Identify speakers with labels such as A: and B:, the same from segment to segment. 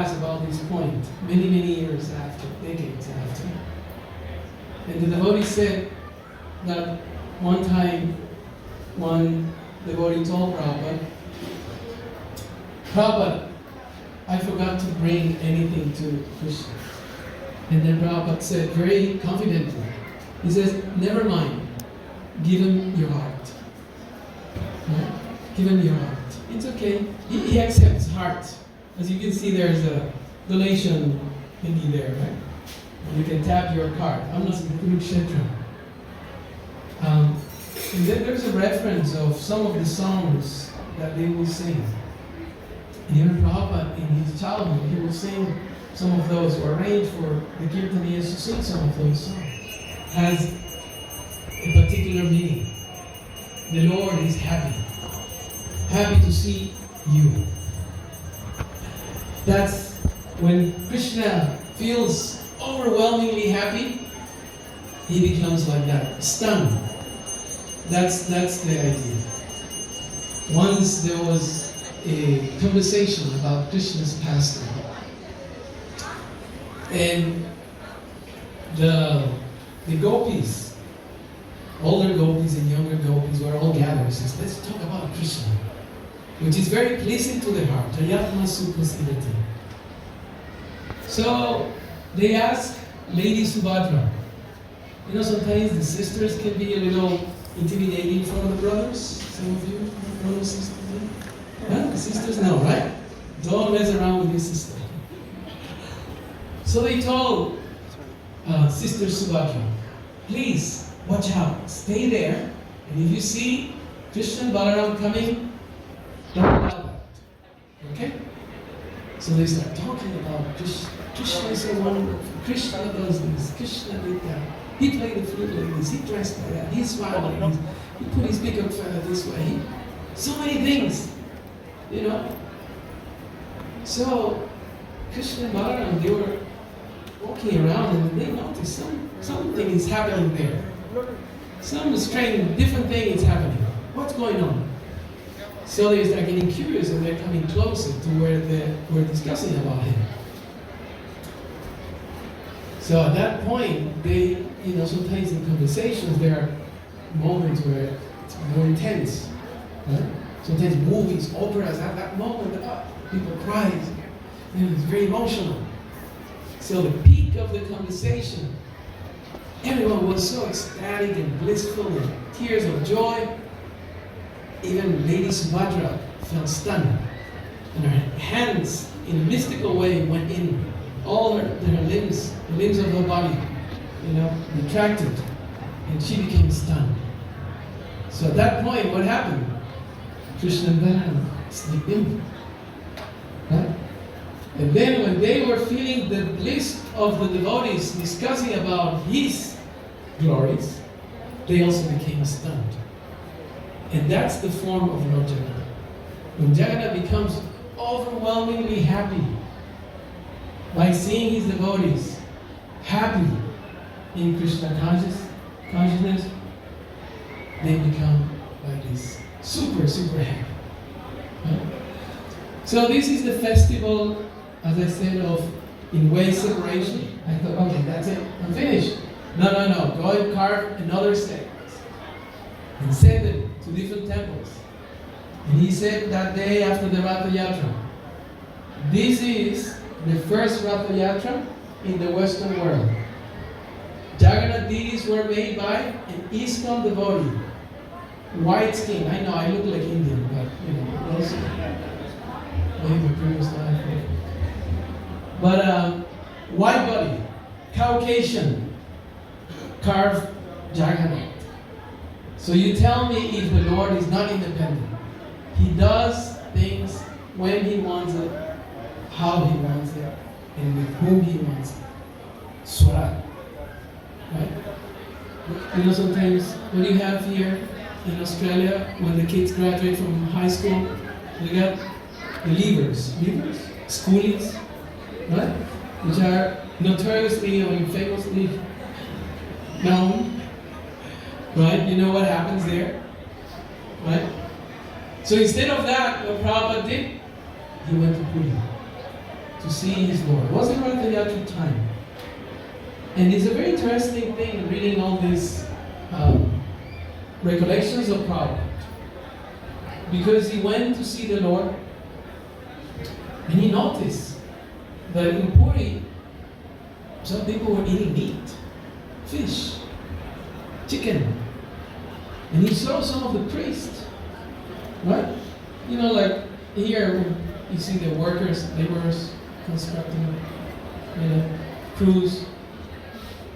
A: class about this point many, many years after, decades after. And the devotee said that one time, one devotee told Prabhupada, Prabhupada, I forgot to bring anything to Krishna. And then Prabhupada said very confidently, he says, never mind, give him your heart. Right? Give him your heart. It's okay. He accepts heart. As you can see, there's a donation thingy there, right? You can tap your card. And then there's a reference of some of the songs that they will sing. And even Prabhupada, in his childhood, he will sing some of those, or arrange for the Kirtanias to sing some of those songs. Has a particular meaning. The Lord is happy. Happy to see you. That's when Krishna feels overwhelmingly happy, he becomes like that, stunned. That's the idea. Once there was a conversation about Krishna's pastime, and the gopis, older gopis and younger gopis, were all gathered. Says, let's talk about Krishna, which is very pleasing to the heart. Yatra suprasidati. So they asked Lady Subhadra. You know, sometimes the sisters can be a little intimidating for the brothers. Some of you, brothers, sisters. Huh? The sisters? No, right? Don't mess around with your sister. So they told Sister Subhadra, please watch out, stay there, and if you see Krishna and Balaram coming, don't allow that. Okay? So they start talking about Krishna. Krishna is so wonderful. Krishna does this. Krishna did that. He played the flute like this. He dressed like that. He smiled like this. He put his peacock feather this way. So many things, you know. So Krishna and Balaram, they were walking around and they noticed something is happening there. Some strange, different thing is happening. What's going on? So they start getting curious and they're coming closer to where they were discussing about him. So at that point, they, you know, sometimes in conversations there are moments where it's more intense. Right? Sometimes movies, operas, at that moment, people cry. You know, it's very emotional. So the peak of the conversation, everyone was so ecstatic and blissful and tears of joy. Even Lady Subhadra felt stunned. And her hands, in a mystical way, went in. All her limbs, the limbs of her body, you know, retracted. And she became stunned. So at that point, what happened? Krishna and Balaram slipped in. Right? And then when they were feeling the bliss of the devotees discussing about his glories, they also became stunned. And that's the form of Lord Jagannath. When Jagannath becomes overwhelmingly happy by seeing his devotees happy in Krishna consciousness, they become like this super, super happy. Right? So this is the festival, as I said, of in-way separation. I thought, okay, that's it, I'm finished. No, go and carve another step and send them to different temples. And he said that day after the Ratha Yatra, this is the first Ratha Yatra in the Western world. Jagannath deities were made by an ISKCON devotee. White skin. I know I look like Indian, but you know, also maybe previous life. But white body, Caucasian, carved Jagannath. So you tell me if the Lord is not independent. He does things when he wants it, how he wants it, and with whom he wants it. Swarat. Right? You know, sometimes what do you have here in Australia when the kids graduate from high school? You got the leavers, schoolies, right? Which are notoriously or famously known, right? You know what happens there, right? So instead of that, what Prabhupada did, he went to Puri. to see his Lord. It wasn't Ratha Yatra time. And it's a very interesting thing reading all these recollections of Prabhupada. Because he went to see the Lord and he noticed that in Puri, some people were eating meat, fish, chicken. And he saw some of the priests, right? You know, like here you see the workers, laborers constructing, crews.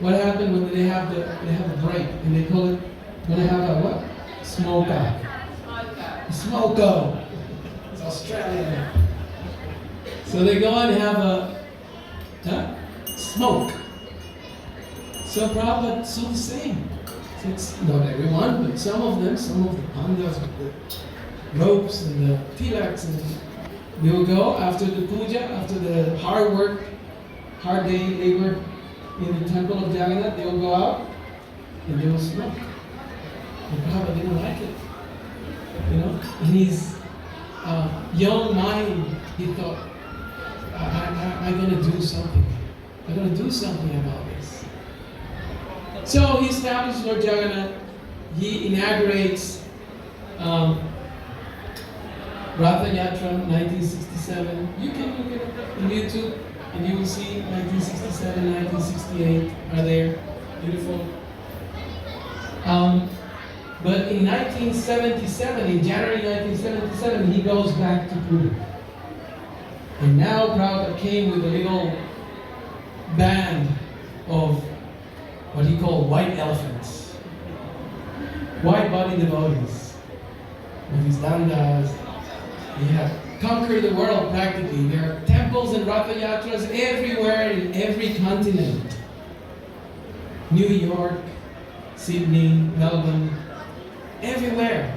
A: What happened when they have a break and they call it, when they have a what? Smoker. Smoker. It's Australian. So they go and have a smoke. So Prabhupada saw the same. So it's not everyone, but some of the pandas with the ropes and the tilaks, and they will go after the puja, after the hard work, hard day labor in the temple of Jagannath, they will go out and they will smoke. And Prabhupada didn't like it. In his young mind, he thought, I'm going to do something. I'm going to do something about this. So he established Lord Jagannath. He inaugurates Ratha Yatra 1967. You can look it up on YouTube and you will see 1967, 1968 are there. Beautiful. But in 1977, in January 1977, he goes back to Puri. And now Prabhupada came with a little band of what he called white elephants. White-body devotees. With his dandas. He had conquered the world practically. There are temples and Ratha Yatras everywhere in every continent. New York, Sydney, Melbourne, everywhere.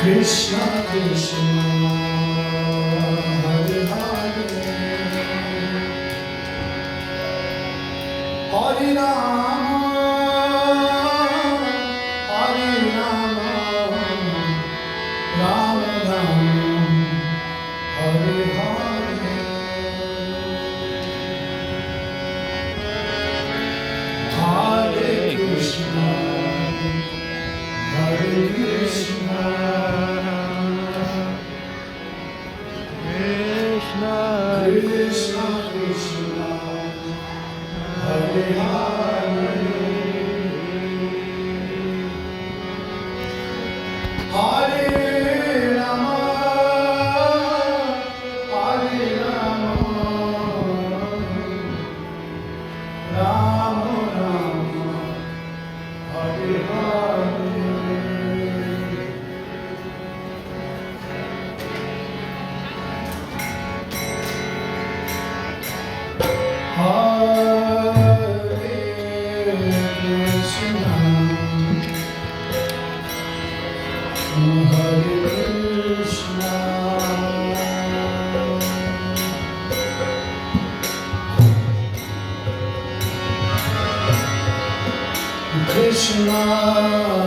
B: Krishna Krishna Hare Hare Hare Rama Rama Rama Hare Hare Hare Krishna Hare Krishna Krishna Krishna Krishna Hare Hare Hare Rama Hare Rama Rama Rama Hare Hare Krishna